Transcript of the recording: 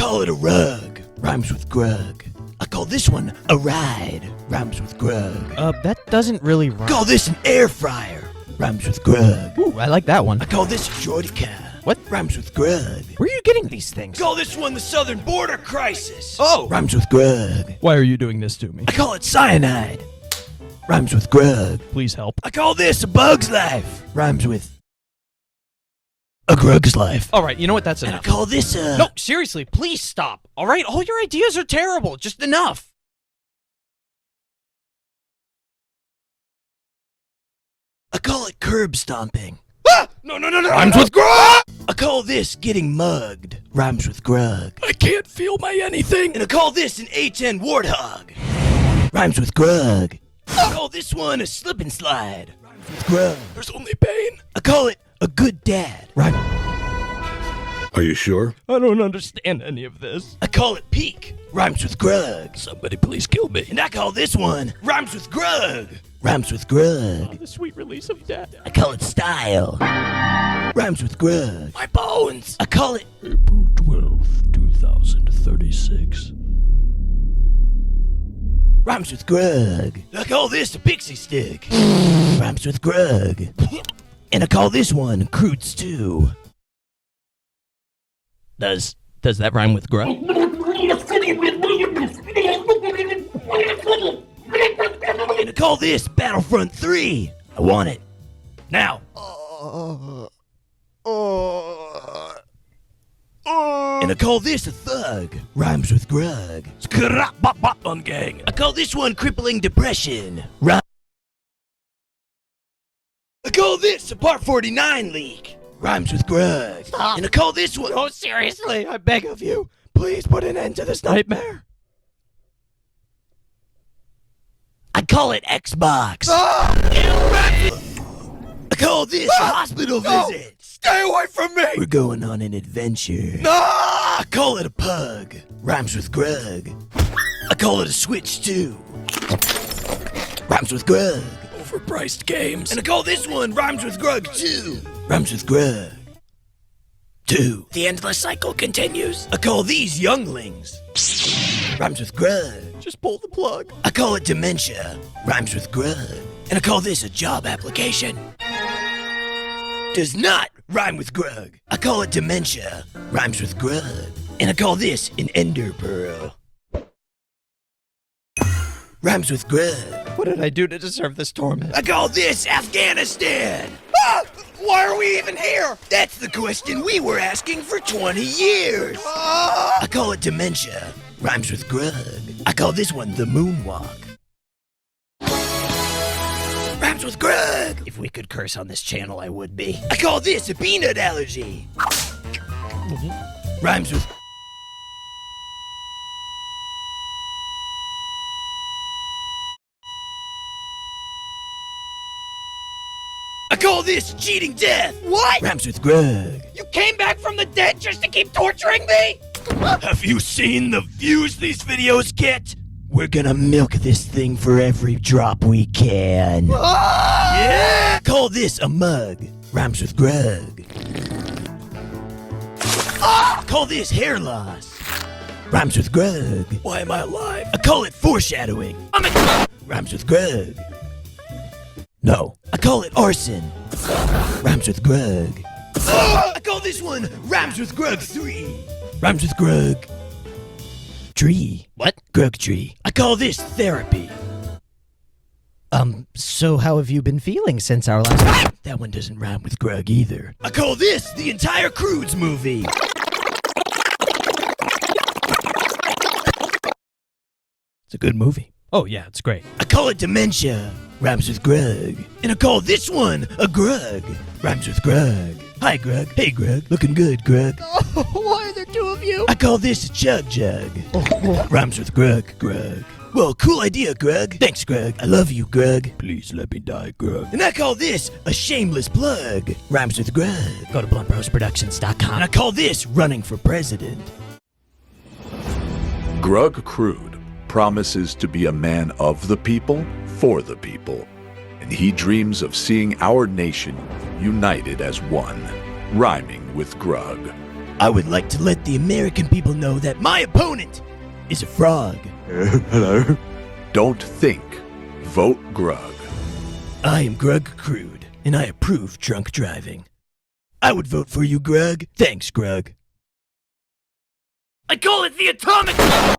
call it a rug. Rhymes with grug. I call this one a ride. Rhymes with grug. That doesn't really rhyme. Call this an air fryer. Rhymes with grug. Ooh, I like that one. I call this a Jordica. What? Rhymes with grug. Where are you getting these things? Call this one the Southern Border Crisis. Oh! Rhymes with grug. Why are you doing this to me? I call it cyanide. Rhymes with grug. Please help. I call this a bug's life. Rhymes with a grug's life. All right, you know what? That's And I enough. call this a... No, seriously, please stop. All right, all your ideas are terrible. Just enough. I call it curb stomping. Ah! No. Rhymes with grug. I call this getting mugged. Rhymes with grug. I can't feel my anything. And I call this an A10 warthog. Rhymes with grug. I call this one a slip and slide. Rhymes with grug. There's only pain. I call it a good dad. Are you sure? I don't understand any of this. I call it peak. Rhymes with grug. Somebody please kill me. And I call this one rhymes with grug. Rhymes with grug. The sweet release of death. I call it style. Rhymes with grug. My bones. I call it April 12th, 2036. rhymes with grug. I call this a pixie stick. Rhymes with grug. And I call this one crude stew. Does that rhyme with grug? And I call this Battlefront 3. I want it. Now. And I call this a thug. Rhymes with grug. On gang. I call this one crippling depression. I call this a Part 49 leak. Rhymes with grug. Stop. And I call this one... No, seriously, I beg of you. Please put an end to this nightmare. I call it Xbox. I call this a hospital visit. Stay away from me. We're going on an adventure. No! I call it a pug. Rhymes with grug. I call it a Switch 2. Rhymes with grug. Overpriced games. And I call this one Rhymes with grug 2. Rhymes with grug 2. The endless cycle continues. I call these younglings. Rhymes with grug. Just pull the plug. I call it dementia. Rhymes with grug. And I call this a job application. Does not rhyme with grug. I call it dementia. Rhymes with grug. And I call this an ender pearl. Rhymes with grug. What did I do to deserve this torment? I call this Afghanistan. Why are we even here? That's the question we were asking for 20 years. I call it dementia. Rhymes with grug. I call this one the moonwalk. Rhymes with grug. If we could curse on this channel, I would be. I call this a peanut allergy. Rhymes with... I call this cheating death. What? Rhymes with grug. You came back from the dead just to keep torturing me? Have you seen the views these videos get? We're gonna milk this thing for every drop we can. Yeah! Call this a mug. Rhymes with grug. Call this hair loss. Rhymes with grug. Why am I alive? I call it foreshadowing. Rhymes with grug. No. I call it arson. Rhymes with grug. I call this one Rhymes with grug 3. Rhymes with grug. Tree. What? Grug tree. I call this therapy. So how have you been feeling since our last... That one doesn't rhyme with grug either. I call this the entire Crudes movie. It's a good movie. Oh, yeah, it's great. I call it dementia. Rhymes with grug. And I call this one a grug. Rhymes with grug. Hi, Grug. Hey, Grug. Looking good, Grug. Why are there two of you? I call this a chug jug. Rhymes with grug. Well, cool idea, Grug. Thanks, Grug. I love you, Grug. Please let me die, Grug. And I call this a shameless plug. Rhymes with grug. Go to bluntbrosproductions.com. And I call this running for president. Grug Crude promises to be a man of the people, for the people. And he dreams of seeing our nation united as one, rhyming with grug. I would like to let the American people know that my opponent is a frog. Hello. Don't think. Vote Grug. I am Grug Crude, and I approve drunk driving. I would vote for you, Grug. Thanks, Grug. I call it the atomic...